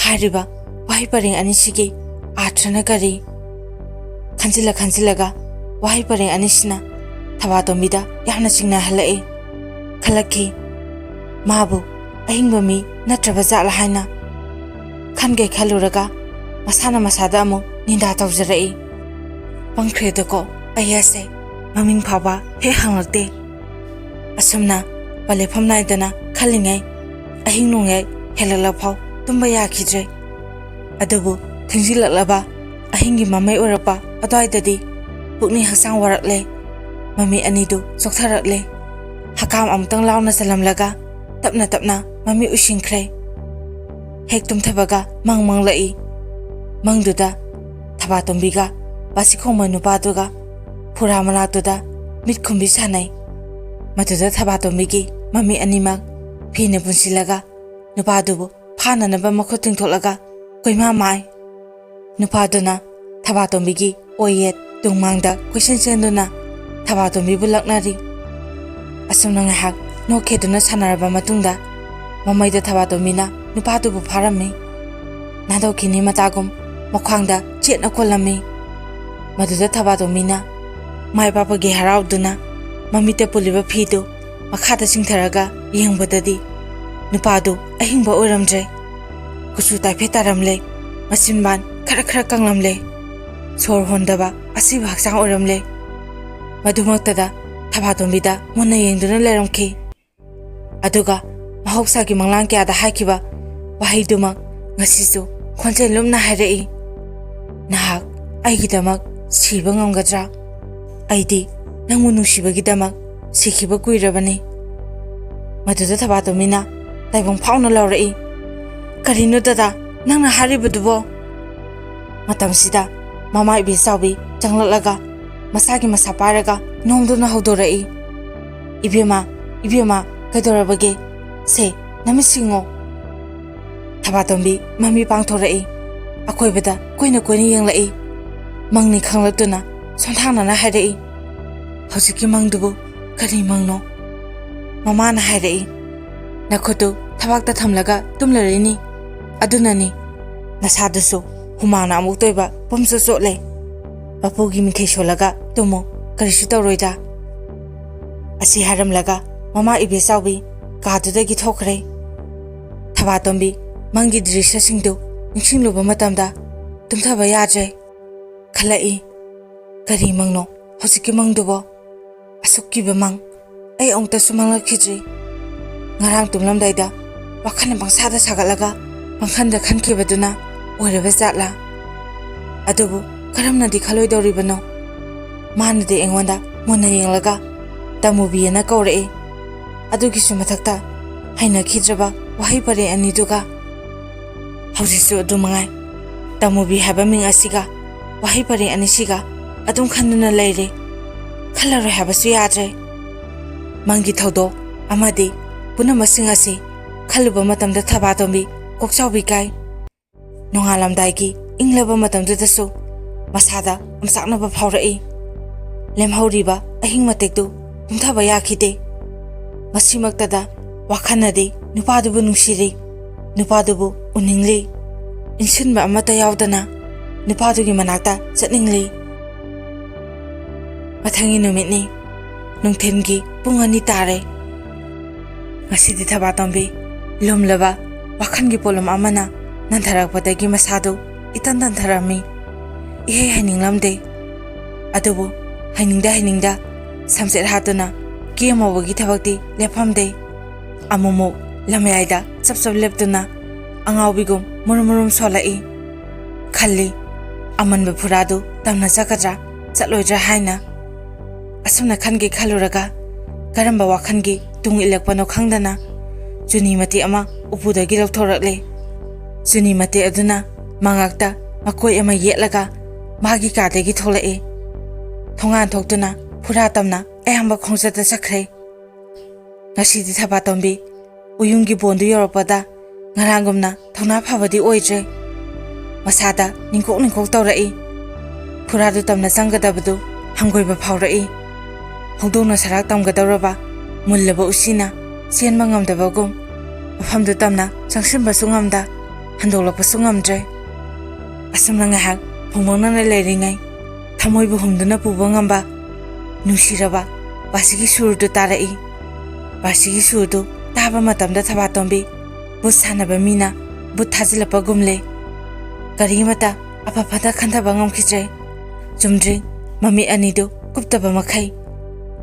ꯍꯥꯏꯔꯤꯕ ꯋꯥꯍꯩ ꯄꯔꯦꯡ ꯑꯅꯤꯁꯤꯒꯤ ꯑꯥꯔꯊ꯭ꯔꯅ ꯀꯔꯤ? ꯈꯟꯖꯤꯜꯂꯒ ꯋꯥꯍꯩ ꯄꯔꯦꯡ ꯑꯅꯤꯁꯤꯅ ꯊꯕꯥꯇꯣꯝꯕꯤꯗ ꯌꯥꯝꯅ ꯆꯤꯡꯅꯍꯜꯂꯛꯏ꯫ ꯈꯜꯂꯛꯈꯤ, ꯃꯥꯕꯨ ꯑꯍꯤꯡꯕ ꯃꯤ ꯅꯠꯇ꯭ꯔꯕ ꯖꯥꯠꯂꯥ ꯍꯥꯏꯅ꯫ ꯈꯟꯒꯩ ꯈꯜꯂꯨꯔꯒ ꯃꯁꯥꯅ ꯃꯁꯥꯗ ꯑꯃꯨꯛ ꯅꯤꯟꯗꯥ ꯇꯧꯖꯔꯛꯏ꯫ ꯄꯪꯈ꯭ꯔꯦꯗꯀꯣ ꯑꯩ ꯑꯁꯦ ꯃꯃꯤꯡ ꯐꯥꯎꯕ ꯍꯦꯛ ꯍꯪꯂꯛꯇꯦ꯫ ꯑꯁꯨꯝꯅ ꯄꯂꯦꯐꯝ ꯅꯥꯏꯗꯅ ꯈꯜꯂꯤꯉꯩ ꯑꯍꯤꯡ ꯅꯣꯡꯌꯥꯏ ꯍꯦꯜꯂꯛꯂꯐꯥꯎ ꯇꯨꯝꯕ ꯌꯥꯈꯤꯗ꯭ꯔꯦ꯫ ꯑꯗꯨꯕꯨ ꯊꯦꯡꯖꯤꯜꯂꯛꯂꯕ ꯑꯍꯤꯡꯒꯤ ꯃꯃꯩ ꯑꯣꯏꯔꯛꯄ ꯑꯗꯨꯋꯥꯏꯗꯗꯤ ꯄꯨꯛꯅꯤꯡ ꯍꯛꯆꯥꯡ ꯋꯥꯔꯛꯂꯦ꯫ ꯃꯃꯤꯠ ꯑꯅꯤꯗꯨ ꯆꯣꯛꯊꯔꯛꯂꯦ꯫ ꯍꯀꯥꯝ ꯑꯃꯨꯛꯇꯪ ꯂꯥꯎꯅ ꯆꯜꯂꯝꯂꯒ ꯇꯞꯅ ꯇꯞꯅ ꯃꯃꯤꯠ ꯎꯏꯁꯤꯟꯈ꯭ꯔꯦ꯫ ꯍꯦꯛ ꯇꯨꯝꯊꯕꯒ ꯃꯪꯂꯛꯏ꯫ ꯃꯪꯗꯨꯗ ꯊꯕꯥꯇꯣꯝꯕꯤꯒ ꯕꯥꯁꯤꯈꯣꯡꯕ ꯅꯨꯄꯥꯗꯨꯒ ꯐꯨꯔꯥ ꯃꯅꯥꯛꯇꯨꯗ ꯃꯤꯠ ꯈꯨꯝꯕꯤ ꯁꯥꯟꯅꯩ꯫ ꯃꯗꯨꯗ ꯊꯕꯥꯇꯣꯝꯕꯤꯒꯤ ꯃꯃꯤꯠ ꯑꯅꯤꯃꯛ ꯐꯤꯅ ꯄꯨꯟꯁꯤꯜꯂꯒ ꯅꯨꯄꯥꯗꯨꯕꯨ ꯐꯥꯅꯅꯕ ꯃꯈꯨꯠ ꯇꯤꯡꯊꯣꯛꯂꯒ ꯀꯣꯏꯃꯥ ꯃꯥꯏ꯫ ꯅꯨꯄꯥꯗꯨꯅ ꯊꯕꯥꯇꯣꯝꯕꯤꯒꯤ ꯑꯣꯏ ꯌꯦꯠ ꯇꯨꯡꯃꯥꯡꯗ ꯀꯣꯏꯆꯦꯟ ꯆꯦꯟꯗꯨꯅ ꯊꯕꯥꯇꯣꯝꯕꯤꯕꯨ ꯂꯛꯅꯔꯤ꯫ ꯑꯁꯨꯝꯅ ꯉꯥꯏꯍꯥꯛ ꯅꯣꯛꯈꯦꯗꯨꯅ ꯁꯥꯟꯅꯔꯕ ꯃꯇꯨꯡꯗ ꯃꯃꯩꯗ ꯊꯕꯥꯇꯣꯝꯕꯤꯅ ꯅꯨꯄꯥꯗꯨꯕꯨ ꯐꯥꯔꯝꯃꯤ꯫ ꯅꯥꯗꯧꯈꯤꯅꯤ ꯃꯇꯥꯒꯨꯝ ꯃꯈ꯭ꯋꯥꯡꯗ ꯆꯦꯠꯅ ꯀꯣꯜꯂꯝꯃꯤ꯫ ꯃꯗꯨꯗ ꯊꯕꯥꯇꯣꯝꯕꯤꯅ ꯃꯥꯏ ꯄꯥꯛꯄꯒꯤ ꯍꯔꯥꯎꯗꯨꯅ ꯃꯃꯤꯠꯇ ꯄꯨꯜꯂꯤꯕ ꯐꯤꯗꯨ ꯃꯈꯥꯗ ꯆꯤꯡꯊꯔꯒ ꯌꯦꯡꯕꯗꯗꯤ ꯅꯨꯄꯥꯗꯨ ꯑꯍꯤꯡꯕ ꯑꯣꯏꯔꯝꯗ꯭ꯔꯦ꯫ ꯀꯨꯆꯨ ꯇꯥꯏꯐꯦꯠ ꯇꯥꯔꯝꯂꯦ꯫ ꯃꯆꯤꯟꯕꯥꯟ ꯈꯔ ꯀꯪꯂꯝꯂꯦ꯫ ꯁꯣꯔ ꯍꯣꯟꯗꯕ ꯑꯁꯤꯕ ꯍꯛꯆꯥꯡ ꯑꯣꯏꯔꯝꯂꯦ꯫ ꯃꯗꯨꯃꯛꯇꯗ ꯊꯕꯥꯇꯣꯝꯕꯤꯗ ꯃꯨꯟꯅ ꯌꯦꯡꯗꯨꯅ ꯂꯩꯔꯝꯈꯤ꯫ ꯑꯗꯨꯒ ꯃꯍꯧꯁꯥꯒꯤ ꯃꯪꯂꯥꯟ ꯀꯌꯥꯗ ꯍꯥꯏꯈꯤꯕ ꯋꯥꯍꯩꯗꯨꯃꯛ ꯉꯁꯤꯁꯨ ꯈꯣꯟꯖꯦꯜ ꯂꯨꯝꯅ ꯍꯥꯏꯔꯛꯏ, ꯅꯍꯥꯛ ꯑꯩꯒꯤꯗꯃꯛ ꯁꯤꯕ ꯉꯝꯒꯗ꯭ꯔꯥ? ꯑꯩꯗꯤ ꯅꯪꯕꯨ ꯅꯨꯡꯁꯤꯕꯒꯤꯗꯃꯛ ꯁꯤꯈꯤꯕ ꯀꯨꯏꯔꯕꯅꯤ꯫ ꯃꯗꯨꯗ ꯊꯕꯥꯇꯣꯝꯕꯤꯅ ꯇꯥꯏꯕꯪ ꯐꯥꯎꯅ ꯂꯥꯎꯔꯛꯏ, ꯀꯔꯤꯅꯣ ꯗꯗꯥ ꯅꯪꯅ ꯍꯥꯏꯔꯤꯕꯗꯨꯕꯣ? ꯃꯇꯝꯁꯤꯗ ꯃꯃꯥ ꯏꯕꯦꯆꯥꯎꯕꯤ ꯆꯪꯂꯛꯂꯒ ꯃꯁꯥꯒꯤ ꯃꯁꯥ ꯄꯥꯏꯔꯒ ꯅꯣꯝꯗꯨꯅ ꯍꯧꯗꯣꯔꯛꯏ꯫ ꯏꯕꯦꯝꯃ ꯀꯩꯗꯧꯔꯕꯒꯦ? ꯁꯦ ꯅꯃꯤꯠ ꯁꯤꯡꯉꯣ꯫ ꯊꯕꯥꯇꯣꯝꯕꯤ ꯃꯃꯤ ꯄꯥꯡꯊꯣꯔꯛꯏ꯫ ꯑꯀꯣꯏꯕꯗ ꯀꯣꯏꯅ ꯌꯦꯡꯂꯛꯏ꯫ ꯃꯪꯅꯤ ꯈꯪꯂꯛꯇꯨꯅ ꯁꯣꯟꯊꯥꯡꯅꯅ ꯍꯥꯏꯔꯛꯏ, ꯍꯧꯖꯤꯛꯀꯤ ꯃꯪꯗꯨꯕꯨ ꯀꯔꯤ ꯃꯪꯅꯣ? ꯃꯃꯥꯅ ꯍꯥꯏꯔꯛꯏ, ꯅꯈꯨꯠꯇꯨ ꯊꯕꯥꯛꯇ ꯊꯝꯂꯒ ꯇꯨꯝꯂꯔꯤꯅꯤ꯫ ꯑꯗꯨꯅꯅꯤ ꯅꯁꯥꯗꯨꯁꯨ ꯍꯨꯃꯥꯡꯅ ꯑꯃꯨꯛ ꯇꯣꯏꯕ ꯄꯨꯝꯆꯣꯠ ꯆꯣꯠꯂꯦ꯫ ꯃꯄꯨꯒꯤ ꯃꯤꯡꯈꯩ ꯁꯣꯜꯂꯒ ꯇꯨꯝꯃꯨ, ꯀꯔꯤꯁꯨ ꯇꯧꯔꯣꯏꯗ꯫ ꯑꯁꯤ ꯍꯥꯏꯔꯝꯂꯒ ꯃꯃꯥ ꯏꯕꯦꯆꯥꯎꯕꯤ ꯀꯥꯗꯨꯗꯒꯤ ꯊꯣꯛꯈ꯭ꯔꯦ꯫ ꯊꯕꯥꯇꯣꯝꯕꯤ ꯃꯪꯒꯤ ꯗ꯭ꯔꯤꯁ꯭ꯌꯁꯤꯡꯗꯨ ꯅꯤꯡꯁꯤꯡꯂꯨꯕ ꯃꯇꯝꯗ ꯇꯨꯝꯊꯕ ꯌꯥꯗ꯭ꯔꯦ꯫ ꯈꯜꯂꯛꯏ, ꯀꯔꯤ ꯃꯪꯅꯣ ꯍꯧꯖꯤꯛꯀꯤ ꯃꯪꯗꯨꯕꯣ? ꯑꯁꯨꯛ ꯀꯤꯕ ꯃꯪ ꯑꯩ ꯑꯃꯨꯛꯇꯁꯨ ꯃꯪꯂꯛꯈꯤꯗ꯭ꯔꯤ꯫ ꯉꯔꯥꯡ ꯇꯨꯝꯂꯝꯗꯥꯏꯗ ꯋꯥꯈꯜꯅ ꯄꯪꯁꯥꯗ ꯁꯥꯒꯠꯂꯒ ꯄꯪꯈꯟꯗ ꯈꯟꯈꯤꯕꯗꯨꯅ ꯑꯣꯏꯔꯕ ꯖꯥꯠꯂꯥ? ꯑꯗꯨꯕꯨ ꯀꯔꯝꯅꯗꯤ ꯈꯜꯂꯣꯏꯗꯧꯔꯤꯕꯅꯣ? ꯃꯥꯅꯗꯤ ꯑꯩꯉꯣꯟꯗ ꯃꯨꯟꯅ ꯌꯦꯡꯂꯒ ꯇꯃꯨꯕꯤꯑꯅ ꯀꯧꯔꯛꯏ꯫ ꯑꯗꯨꯒꯤꯁꯨ ꯃꯊꯛꯇ ꯍꯩꯅꯈꯤꯗ꯭ꯔꯕ ꯋꯥꯍꯩ ꯄꯔꯦꯡ ꯑꯅꯤꯗꯨꯒ ꯍꯧꯖꯤꯛꯁꯨ ꯑꯗꯨꯃꯉꯥꯏ꯫ ꯇꯃꯨꯕꯤ ꯍꯥꯏꯕ ꯃꯤꯡ ꯑꯁꯤꯒ ꯋꯥꯍꯩ ꯄꯔꯦꯡ ꯑꯅꯤꯁꯤꯒ ꯑꯗꯨꯝ ꯈꯟꯗꯨꯅ ꯂꯩꯔꯦ꯫ ꯈꯜꯂꯔꯣꯏ ꯍꯥꯏꯕꯁꯨ ꯌꯥꯗ꯭ꯔꯦ꯫ ꯃꯪꯒꯤ ꯊꯧꯗꯣꯛ ꯑꯃꯗꯤ ꯄꯨꯝꯅꯃꯛꯁꯤꯡ ꯑꯁꯤ ꯈꯜꯂꯨꯕ ꯃꯇꯝꯗ ꯊꯕꯥꯇꯣꯝꯕꯤ ꯀꯣꯛꯆꯥꯎꯕꯤ ꯀꯥꯏ꯫ ꯅꯣꯡꯉꯥꯜꯂꯝꯗꯥꯏꯒꯤ ꯏꯪꯂꯕ ꯃꯇꯝꯗꯨꯗꯁꯨ ꯃꯁꯥꯗ ꯑꯣꯝꯆꯥꯛꯅꯕ ꯐꯥꯎꯔꯛꯏ꯫ ꯂꯦꯝꯍꯧꯔꯤꯕ ꯑꯍꯤꯡ ꯃꯇꯦꯛꯇꯨ ꯇꯨꯝꯊꯕ ꯌꯥꯈꯤꯗꯦ꯫ ꯃꯁꯤꯃꯛꯇꯗ ꯋꯥꯈꯜꯅꯗꯤ ꯅꯨꯄꯥꯗꯨꯕꯨ ꯅꯨꯡꯁꯤꯔꯤ, ꯅꯨꯄꯥꯗꯨꯕꯨ ꯎꯅꯤꯡꯂꯤ, ꯏꯟꯁꯤꯟꯕ ꯑꯃꯠꯇ ꯌꯥꯎꯗꯅ ꯅꯨꯄꯥꯗꯨꯒꯤ ꯃꯅꯥꯛꯇ ꯆꯠꯅꯤꯡꯂꯤ꯫ ꯃꯊꯪꯒꯤ ꯅꯨꯃꯤꯠꯅꯤ꯫ ꯅꯨꯡꯊꯤꯜꯒꯤ ꯄꯨꯡ 2 ꯇꯥꯔꯦ꯫ ꯉꯁꯤꯗꯤ ꯊꯕꯥꯇꯣꯝꯕꯤ ꯂꯨꯝꯂꯕ wakangi polam amana nantharakpadagi masadu itan tantharami ihe haininglamde adubu hainingda samset hatuna kiyamawagi thabakti lephamde amumu lamyaida chapchap leptuna angawbigum murum solai khalli amanba phuradu tamna chakadra chatloidra haina asumna khangi khaluraga karamba wakhangi tung ilakpano khangdana juni mati ama upudagi lauthorakle juni mati aduna mangakta makoi ama yetlaga magi kadegi tholai thongan thoktuna phura tamna ayamba khongjata sakre ngasidi thaba tombi uyungi bondu yoropada ngarangumna thona phabadi oije masada ningkok tawrai phuradu tamna changadabadu hangoiba phaurai hongdona sarak tamgadawraba mullaba usina senma ngamdabagum mafamdu tamna changsimba sungamda handolakpa sungamdre asumna ngahak phongmongna leiringai thamoibu humduna puba ngamba nusiraba basigi surdu tarai basigi surdu taba matamda thaba tombi busanaba mina but thajilapa gumle kari mata apapata khandaba ngamkhijre jumdri mami anidu kuptaba makhai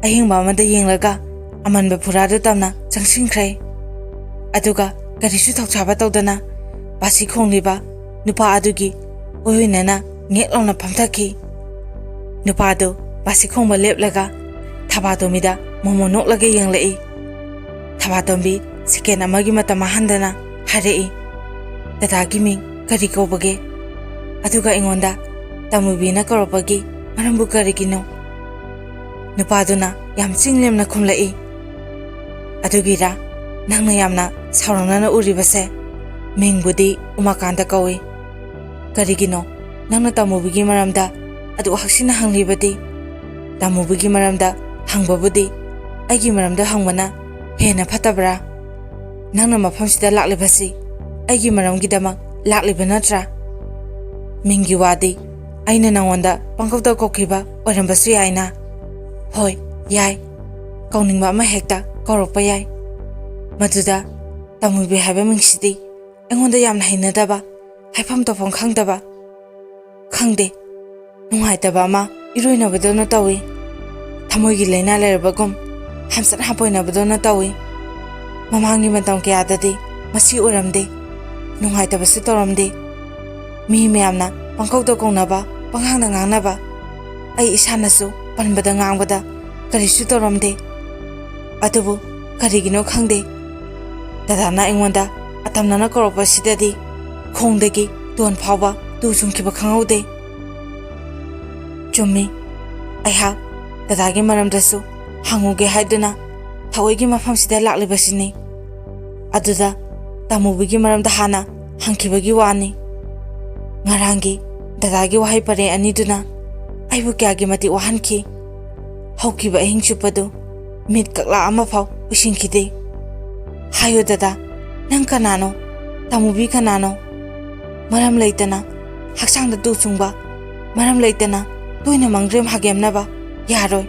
ahingba amada yenglaga amanba phuradu tamna changsingkhre aduga karisu thokchaba tawdana basi khongliba nupa adugi oyoinana ngeklona phamthaki nupa adu basi khongba leplaga thaba tomida momo noklage yenglai thaba tombi second amagi matama handana harei dadagi ming kari kobage aduga ingonda tamubina koropagi marambu karigino nupaduna yam chinglemna khumlai adugira nangna yamna saurangna uribase mingbudi umakanta kawi karigino nangna tamubigi maramda adu haksina hanglibadi tamubigi maramda hangbabudi aigi maramda hangmana hena phatabra nangna mafamsida laklibasi aigi maramgidamak lakliba natra mingi wadi aina nangwanda pangkawda kokhiba oirambasu yaina hoi yai kauningba ama hekta kaurokpa yai maduda tamubi haiba mingsidi engonda yamna hainadaba haifam tofam khangdaba khangde nunghaitaba ama iroinabadona tawi thamoigi laina lerabagum hamsat hapoinabadona tawi mamangi matam kayadadi masi oiramde nunghaitabasu toramde mi mayamna pangkawda kongnaba panghangda ngangnaba ai isanasu panbada ngangbada karisu toramde adubu karigino khangde dadana engonda atamnana koroppa sidadi khongdagi don phawba tu chungkiba khangaude chummi aiha dadagi maramdasu hanguge haiduna thawoigi mafamsida laklibasini aduda tamubigi maramda hana hangkibagi wani ngarangi dadagi wahai pare aniduna aibu kyagi mati wahanki haukiba ahing chupadu mit kakla ama phaw usingkide hayo dada nang kanano tamubi kanano maram leitana haksangda tu chungba maram leitana toina mangrem hagemnaba yaroi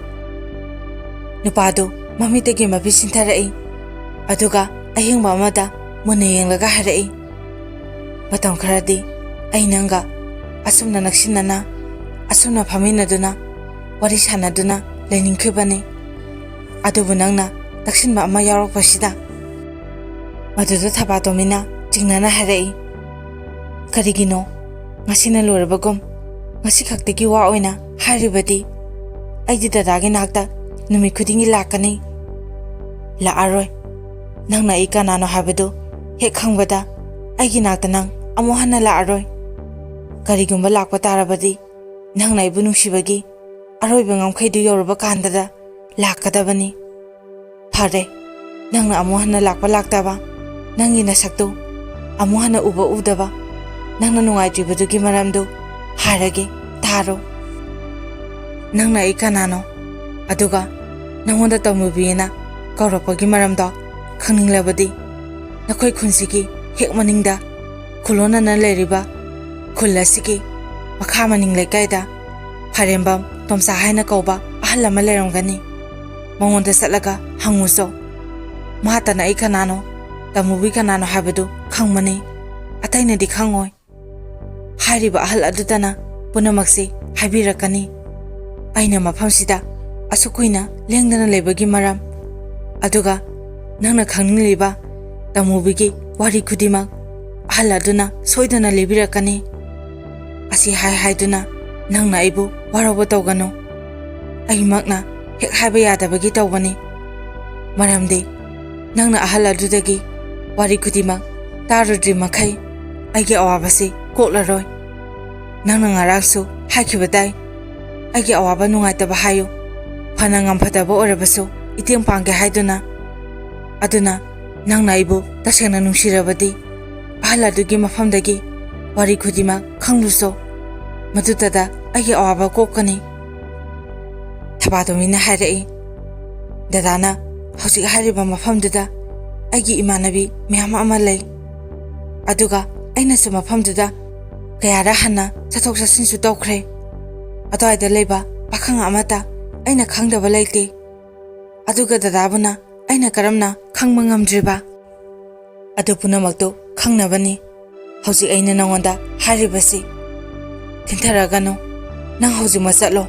nupado mamitagi mabi sintharai aduga ahingba amada muna yenglaga harai matam kharadi ainanga asumna naksinana asumna phaminaduna wari sanaduna leningkhibani adubu nangna taksinba ama yaropasida maduda thaba tomina jingnana harai karigino ngasina lorabagum ngasi khaktagi wa oina haribadi aidi dadagi nakta numi khudingi lakani la aroi nangna ikanano habadu he khangbada aigi nakta nang amohana la aroi karigumba lakpa tarabadi nangna ibu nungsibagi aroiba ngamkhaidu yoraba kandada lakadabani phare nangna amohana lakpa laktaba nangi nasaktu amohana uba udaba nangna nungaijribadugi maramdu harage taro nangna ikanano aduga nangonda tamubina kauropagi maramda khanninglabadi nakhoi khunsigi hek maningda khulona na leriba khulasigi makha maning lekaida pharembam tomsa haina kauba ahal ama leramgani mangonda satlaga hanguso mahatana ikanano ꯇꯃꯨꯕꯤ ꯀꯅꯥꯅꯣ ꯍꯥꯏꯕꯗꯨ ꯈꯪꯕꯅꯤ, ꯑꯇꯩꯅꯗꯤ ꯈꯪꯉꯣꯏ꯫ ꯍꯥꯏꯔꯤꯕ ꯑꯍꯜ ꯑꯗꯨꯗꯅ ꯄꯨꯝꯅꯃꯛꯁꯤ ꯍꯥꯏꯕꯤꯔꯛꯀꯅꯤ꯫ ꯑꯩꯅ ꯃꯐꯝꯁꯤꯗ ꯑꯁꯨꯛ ꯀꯨꯏꯅ ꯂꯦꯡꯗꯅ ꯂꯩꯕꯒꯤ ꯃꯔꯝ, ꯑꯗꯨꯒ ꯅꯪꯅ ꯈꯪꯅꯤꯡꯂꯤꯕ ꯇꯃꯨꯕꯤꯒꯤ ꯋꯥꯔꯤ ꯈꯨꯗꯤꯡꯃꯛ ꯑꯍꯜ ꯑꯗꯨꯅ ꯁꯣꯏꯗꯅ ꯂꯤꯕꯤꯔꯛꯀꯅꯤ꯫ ꯑꯁꯤ ꯍꯥꯏꯗꯨꯅ ꯅꯪꯅ ꯑꯩꯕꯨ ꯋꯥꯔꯧꯕ ꯇꯧꯒꯅꯨ꯫ ꯑꯩꯃꯛꯅ ꯍꯦꯛ ꯍꯥꯏꯕ ꯌꯥꯗꯕꯒꯤ ꯇꯧꯕꯅꯤ, ꯃꯔꯝꯗꯤ ꯅꯪꯅ ꯑꯍꯜ ꯑꯗꯨꯗꯒꯤ ꯋꯥꯔꯤ ꯈꯨꯗꯤꯡꯃꯛ ꯇꯥꯔꯨꯗ꯭ꯔꯤ ꯃꯈꯩ ꯑꯩꯒꯤ ꯑꯋꯥꯕꯁꯤ ꯀꯣꯛꯂꯔꯣꯏ꯫ ꯅꯪꯅ ꯉꯔꯥꯡꯁꯨ ꯍꯥꯏꯈꯤꯕꯗꯥꯏ ꯑꯩꯒꯤ ꯑꯋꯥꯕ ꯅꯨꯡꯉꯥꯏꯇꯕ ꯍꯥꯏꯌꯨ, ꯐꯅ ꯉꯝꯐꯗꯕ ꯑꯣꯏꯔꯕꯁꯨ ꯃꯇꯦꯡ ꯄꯥꯡꯒꯦ ꯍꯥꯏꯗꯨꯅ꯫ ꯑꯗꯨꯅ ꯅꯪꯅ ꯑꯩꯕꯨ ꯇꯁꯦꯡꯅ ꯅꯨꯡꯁꯤꯔꯕꯗꯤ ꯑꯍꯜ ꯑꯗꯨꯒꯤ ꯃꯐꯝꯗꯒꯤ ꯋꯥꯔꯤ ꯈꯨꯗꯤꯡꯃꯛ ꯈꯪꯂꯨꯆꯣ, ꯃꯗꯨꯗ ꯑꯩꯒꯤ ꯑꯋꯥꯕ ꯀꯣꯛꯀꯅꯤ꯫ ꯊꯕꯥꯇꯣꯝꯕꯤꯅ ꯍꯥꯏꯔꯛꯏ, ꯗꯗꯥꯅ ꯍꯧꯖꯤꯛ ꯍꯥꯏꯔꯤꯕ ꯃꯐꯝꯗꯨꯗ ꯑꯩꯒꯤ ꯏꯃꯥꯟꯅꯕꯤ ꯃꯌꯥꯝ ꯑꯃ ꯂꯩ, ꯑꯗꯨꯒ ꯑꯩꯅꯁꯨ ꯃꯐꯝꯗꯨꯗ ꯀꯌꯥꯔꯛ ꯍꯟꯅ ꯆꯠꯊꯣꯛ ꯆꯠꯁꯤꯟꯁꯨ ꯇꯧꯈ꯭ꯔꯦ꯫ ꯑꯗꯨꯋꯥꯏꯗ ꯂꯩꯕ ꯄꯥꯈꯪ ꯑꯃꯠꯇ ꯑꯩꯅ ꯈꯪꯗꯕ ꯂꯩꯇꯦ꯫ ꯑꯗꯨꯒ ꯗꯗꯥꯕꯨꯅ ꯑꯩꯅ ꯀꯔꯝꯅ ꯈꯪꯕ ꯉꯝꯗ꯭ꯔꯤꯕ? ꯑꯗꯨ ꯄꯨꯝꯅꯃꯛꯇꯨ ꯈꯪꯅꯕꯅꯤ ꯍꯧꯖꯤꯛ ꯑꯩꯅ ꯅꯉꯣꯟꯗ ꯍꯥꯏꯔꯤꯕꯁꯤ꯫ ꯊꯤꯟꯊꯔꯒꯅꯨ, ꯅꯪ ꯍꯧꯖꯤꯛꯃꯛ ꯆꯠꯂꯣ꯫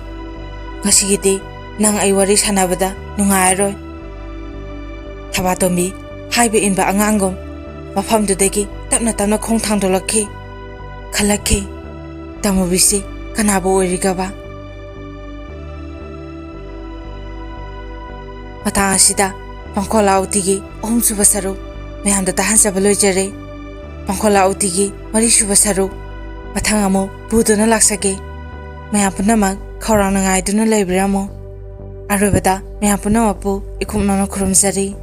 ꯉꯁꯤꯒꯤꯗꯤ ꯅꯪ ꯑꯩ ꯋꯥꯔꯤ ꯁꯥꯟꯅꯕꯗ ꯅꯨꯡꯉꯥꯏꯔꯔꯣꯏ꯫ ꯊꯕꯥꯇꯣꯝꯕꯤ ꯍꯥꯏꯕ ꯏꯟꯕ ꯑꯉꯥꯡꯒꯨꯝ ꯃꯐꯝꯗꯨꯗꯒꯤ ꯇꯞꯅ ꯇꯞꯅ ꯈꯣꯡ ꯊꯥꯡꯗꯣꯛꯂꯛꯈꯤ꯫ ꯈꯜꯂꯛꯈꯤ, ꯇꯃꯨꯕꯤꯁꯤ ꯀꯅꯥꯕꯨ ꯑꯣꯏꯔꯤꯒꯕ? ꯃꯇꯥꯡ ꯑꯁꯤꯗ ꯄꯥꯡꯈꯣꯂꯥ ꯎꯇꯤꯒꯤ 3ꯁꯨꯕ ꯁꯔꯨꯛ ꯃꯌꯥꯝꯗ ꯇꯥꯍꯟꯖꯕ ꯂꯣꯏꯖꯔꯦ꯫ ꯄꯥꯡꯈꯣꯂꯥ ꯎꯇꯤꯒꯤ 4ꯁꯨꯕ ꯁꯔꯨꯛ ꯃꯊꯪ ꯑꯃꯨꯛ ꯄꯨꯗꯨꯅ ꯂꯥꯛꯆꯒꯦ꯫ ꯃꯌꯥꯝ ꯄꯨꯝꯅꯃꯛ ꯈꯧꯔꯥꯡꯅ ꯉꯥꯏꯗꯨꯅ ꯂꯩꯕꯤꯔꯝꯃꯨ꯫ ꯑꯔꯣꯏꯕꯗ ꯃꯌꯥꯝ ꯄꯨꯝꯅꯃꯛꯄꯨ ꯏꯈꯨꯝꯅꯅ ꯈꯨꯔꯨꯝꯖꯔꯤ꯫